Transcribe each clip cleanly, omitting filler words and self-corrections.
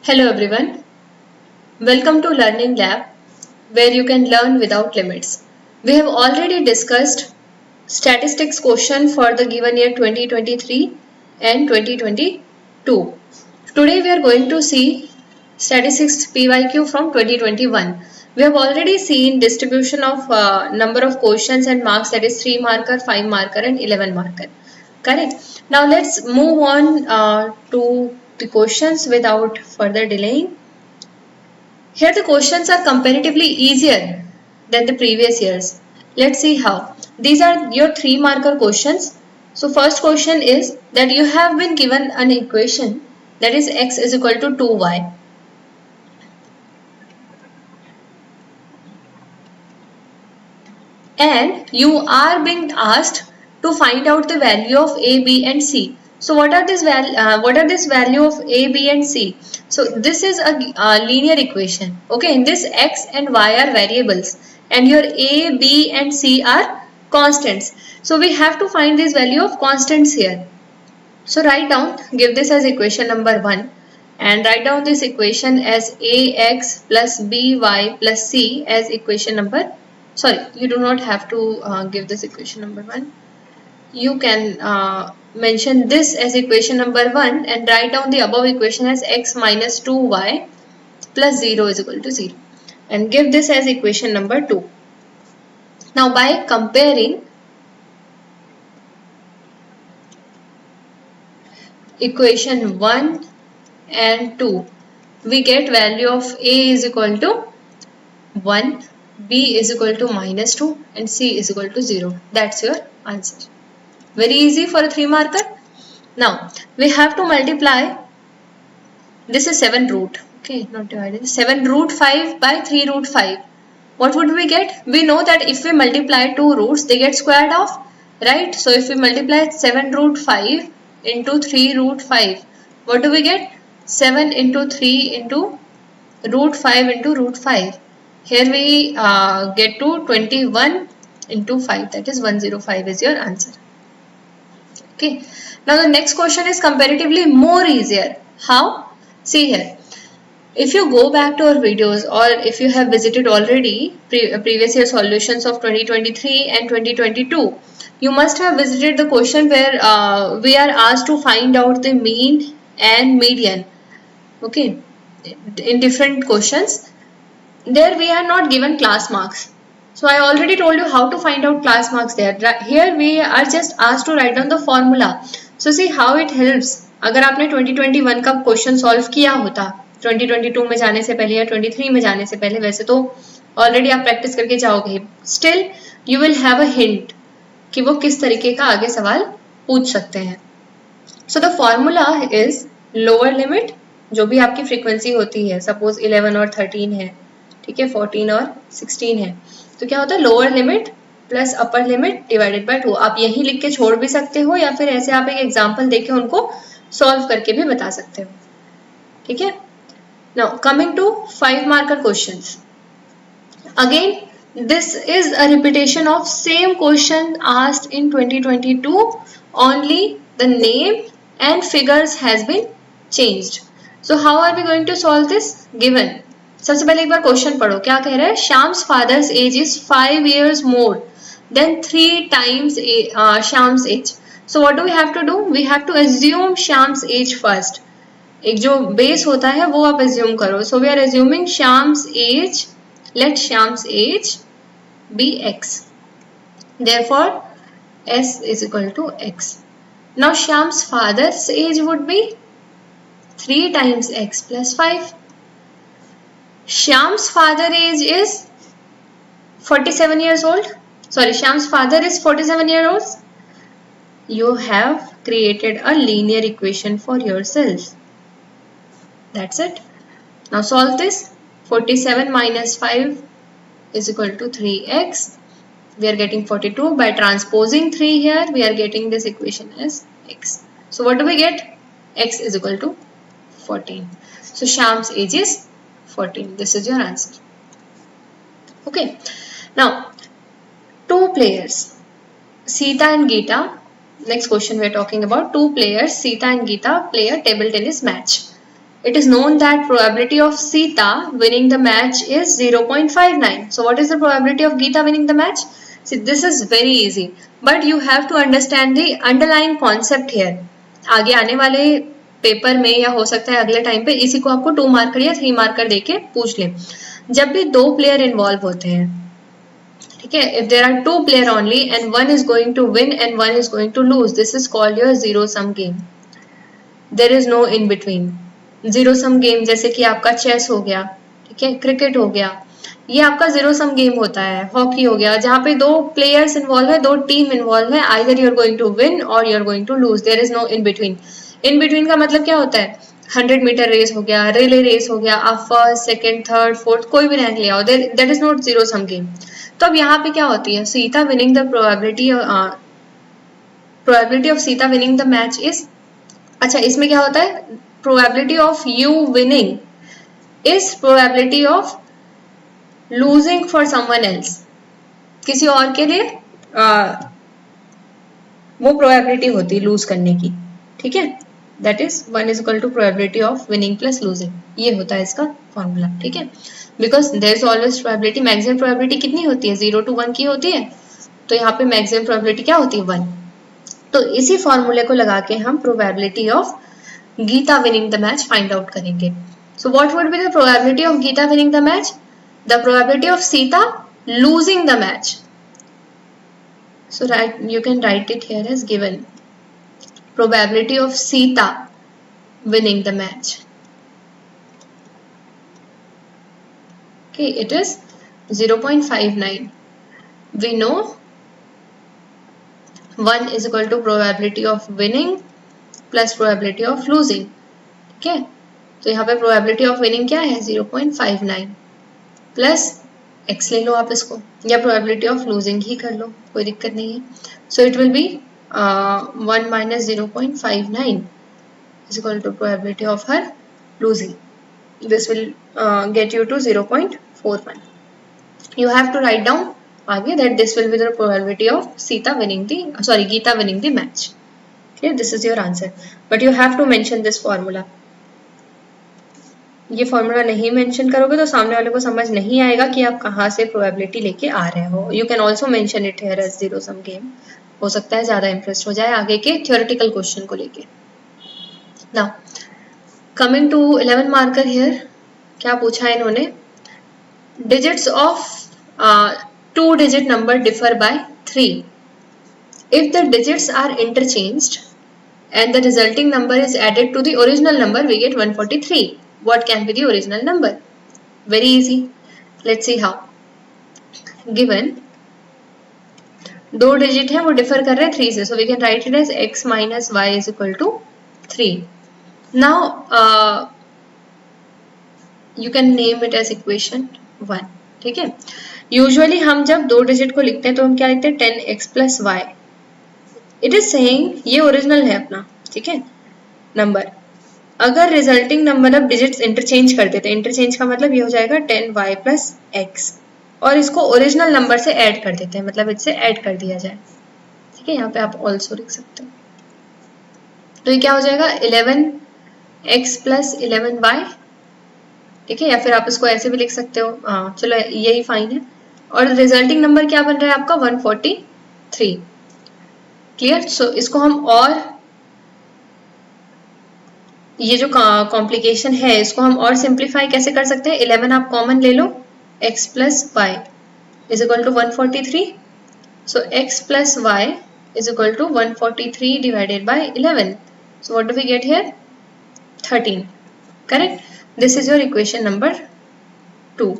Hello everyone, welcome to Learning Lab where you can learn without limits. We have already discussed statistics question for the given year 2023 and 2022. Today we are going to see statistics PYQ from 2021. We have already seen distribution of number of questions and marks, that is 3 marker, 5 marker and 11 marker. Correct. Now let's move on to the questions without further delaying. Here the questions are comparatively easier than the previous years. Let's see how. These are your 3 marker questions. So first question is that you have been given an equation, that is x is equal to 2y. And you are being asked to find out the value of a, b and c. So what are this value of a, b and c? So this is a linear equation. Okay, in this x and y are variables and your a, b and c are constants. So we have to find this value of constants here. So write down, give this as equation number 1 and write down this equation as ax plus by plus c as equation number, sorry, you do not have to give this equation number 1. You can mention this as equation number 1 and write down the above equation as x minus 2y plus 0 is equal to 0 and give this as equation number 2. Now by comparing equation 1 and 2, we get value of a is equal to 1, b is equal to minus 2 and c is equal to 0. That's your answer. Very easy for a 3 marker. Now we have to multiply, this is 7 root, okay, not divided, 7 root 5 by 3 root 5. What would we get? We know that if we multiply two roots, they get squared off, right? So if we multiply 7 root 5 into 3 root 5, what do we get? 7 into 3 into root 5 into root 5. Here we get to 21 into 5, that is 105 is your answer. Okay. Now the next question is comparatively more easier. How? See here. If you go back to our videos or if you have visited already previous year solutions of 2023 and 2022, you must have visited the question where we are asked to find out the mean and median. Okay. In different questions, there we are not given class marks. So I already told you how to find out class marks there. Here we are just asked to write down the formula. So see how it helps. अगर आपने 2021 का question solve किया होता 2022 में जाने से पहले या 23 में जाने से पहले, वैसे तो ऑलरेडी आप प्रैक्टिस करके जाओगे, still you will have a hint कि वो किस तरीके का आगे सवाल पूछ सकते हैं. So the formula is lower limit, जो भी आपकी फ्रीक्वेंसी होती है, सपोज 11 और 13 है, ठीक है, 14 और 16 है, तो क्या होता है lower limit plus upper limit divided by 2. आप यही लिख के छोड़ भी सकते हो या फिर ऐसे आप एक एग्जांपल देके उनको सॉल्व करके भी बता सकते हो. ठीक है. Now coming to 5 marker questions. Again this is a repetition of same question asked in 2022, only the name and figures has been changed. So how are we going to solve this? Given, सबसे पहले एक बार question पढ़ो, क्या कह रहा है? Shyam's father's age is 5 years more than 3 times Shyam's age. So what do we have to do? We have to assume Shyam's age first. एक जो बेस होता है वो आप assume करो. So we are assuming Shyam's age, let Shyam's age be x. Therefore s is equal to x. Now Shyam's father's age would be 3 times x plus 5. Shyam's father age is 47 years old. Sorry, Shyam's father is 47 years old. You have created a linear equation for yourself. That's it. Now solve this. 47 minus 5 is equal to 3x. We are getting 42. By transposing 3 here, we are getting this equation as x. So what do we get? X is equal to 14. So Shyam's age is 14. This is your answer. Okay. Now, 2 players, Sita and Geeta. Next question we are talking about 2 players, Sita and Geeta, play a table tennis match. it is known that probability of Sita winning the match is 0.59. So what is the probability of Geeta winning the match? See, this is very easy, but you have to understand the underlying concept here. आगे आने वाले paper में या हो सकता है अगले time पे इसी को आपको 2 मार्कर या 3 मार्कर देके पूछ ले. जब भी 2 प्लेयर इन्वॉल्व होते हैं, ठीक है, if there are 2 player only and one is going to win and one is going to lose, this is called your zero sum game. There is no in between. Zero sum game जैसे कि आपका chess हो गया, ठीक है, cricket हो गया, ये आपका जीरो सम गेम होता है. हॉकी हो गया जहाँ पे 2 प्लेयर्स इन्वॉल्व है, 2 टीम इन्वॉल्व है, either you are going to win और you are going to lose. There is no in between. In between का मतलब क्या होता है? 100 मीटर रेस हो गया, रिले रेस हो गया, आप फर्स्ट सेकंड थर्ड फोर्थ कोई भी रैंक ले आओ, that is not zero sum game. तो अब यहाँ पे क्या होती है? Sita winning the probability of Sita winning the match is, अच्छा इसमें क्या होता है? probability of you winning is probability of losing for someone else. किसी और के लिए वो probability होती है lose करने की, ठीक है, that is 1 is equal to probability of winning plus losing. ये होता है इसका फॉर्मूला, ठीक है, because there is always probability. maximum probability कितनी होती है? 0 to 1 की होती है, तो यहाँ पे maximum probability क्या होती है? 1. तो इसी फॉर्मूले को लगा के हम probability of Geeta winning the match find out करेंगे. So what would be the probability of Geeta winning the match? The probability of Sita losing the match. So you can write it here as given. Probability of Sita winning the match. Okay, it is 0.59. We know 1 is equal to probability of winning plus probability of losing, ठीक है. तो यहाँ पे probability of winning क्या है? 0.59 plus x ले लो आप इसको, या प्रोबेबिलिटी ऑफ लूजिंग ही कर लो, कोई दिक्कत नहीं है. So it will be 1 minus 0.59 is equal to probability of her losing. This will get you to 0.41. You have to write down आगे that this will be the probability of Geeta winning the match. Okay, this is your answer, but you have to mention this formula. ये formula नहीं mention करोगे तो सामने वाले को समझ नहीं आएगा कि आप कहाँ से प्रोबेबिलिटी लेके आ रहे हो. You can also mention it here as zero sum game. हो सकता है ज्यादा इंटरेस्ट हो जाए आगे के थ्योरेटिकल क्वेश्चन को लेके. Now coming to 11 marker here, क्या पूछा है इन्होंने? Digits of 2 digit number differ by 3. If the digits are interchanged and the resulting number is added to the original number, we get 143. What can be the original number? Very easy. Let's see how. Given 2 digit है वो differ कर रहे हैं 3 से, so we can write it as x minus y is equal to 3. Now you can name it as equation 1. ठीक है. Usually हम जब 2 डिजिट को लिखते हैं तो हम क्या लिखते हैं? 10x plus y. It is saying ये ओरिजिनल है अपना, ठीक है, नंबर. अगर रिजल्टिंग नंबर अब डिजिट्स इंटरचेंज कर देते हैं, इंटरचेंज का मतलब ये हो जाएगा 10y plus x, और इसको ओरिजिनल नंबर से ऐड कर देते हैं, मतलब इससे ऐड कर दिया जाए, ठीक है. यहाँ पे आप ऑल्सो लिख सकते हो. तो ये क्या हो जाएगा? 11x plus 11y, ठीक है, या फिर आप इसको ऐसे भी लिख सकते हो. हाँ चलो यही फाइन है. और रिजल्टिंग नंबर क्या बन रहा है आपका? 143. क्लियर. सो इसको हम, और ये जो कॉम्प्लिकेशन है इसको हम और सिंप्लीफाई कैसे कर सकते हैं? 11 आप कॉमन ले लो, x plus y is equal to 143. So x plus y is equal to 143 divided by 11. So what do we get here? 13. Correct. This is your equation number 2.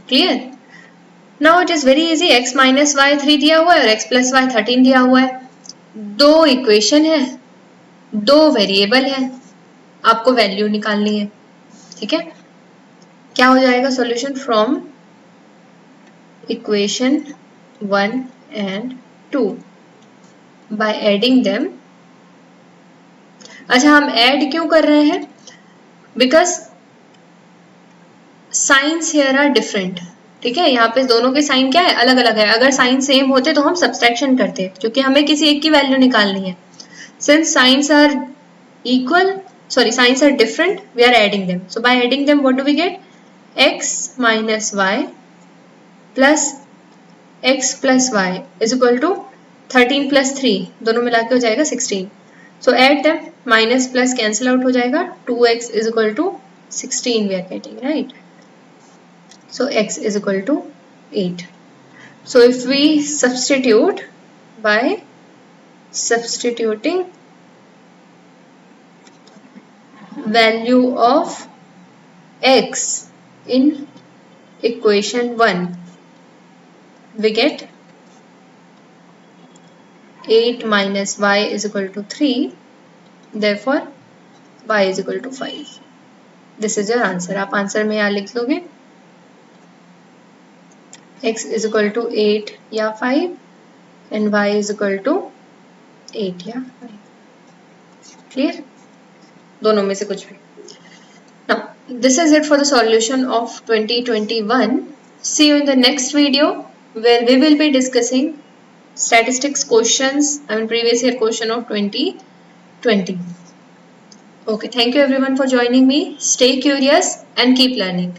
Clear. Now it is very easy. x minus y 3 दिया हुआ है और x plus y 13 दिया हुआ है. 2 equation है, 2 variable है, आपको वैल्यू निकालनी है, ठीक है. क्या हो जाएगा solution? From equation 1 and 2 by adding them. अच्छा हम ऐड क्यों कर रहे हैं? Because signs here are different, ठीक है. यहाँ पे दोनों के साइन क्या है? अलग अलग है. अगर साइन सेम होते तो हम सब्सट्रैक्शन करते, क्योंकि हमें किसी एक की वैल्यू निकालनी है. Since signs are equal, sorry, signs are different, we are adding them. So by adding them, what do we get? X minus y plus x plus y is equal to 13 plus 3, दोनों मिला के हो जाएगा 16. So add them, minus plus cancel out हो जाएगा, 2x is equal to 16 we are getting, right? So x is equal to 8. So if we substitute by substituting value of x in equation 1, we get 8 minus y is equal to 3, therefore y is equal to 5. This is your answer. आप answer में यहाँ लिख लोगे x is equal to 8 या 5 and y is equal to 8 या 5. Clear? दोनों में से कुछ भी. Now, this is it for the solution of 2021. See you in the next video where we will be discussing statistics questions, previous year question of 2020. Okay, thank you everyone for joining me. Stay curious and keep learning.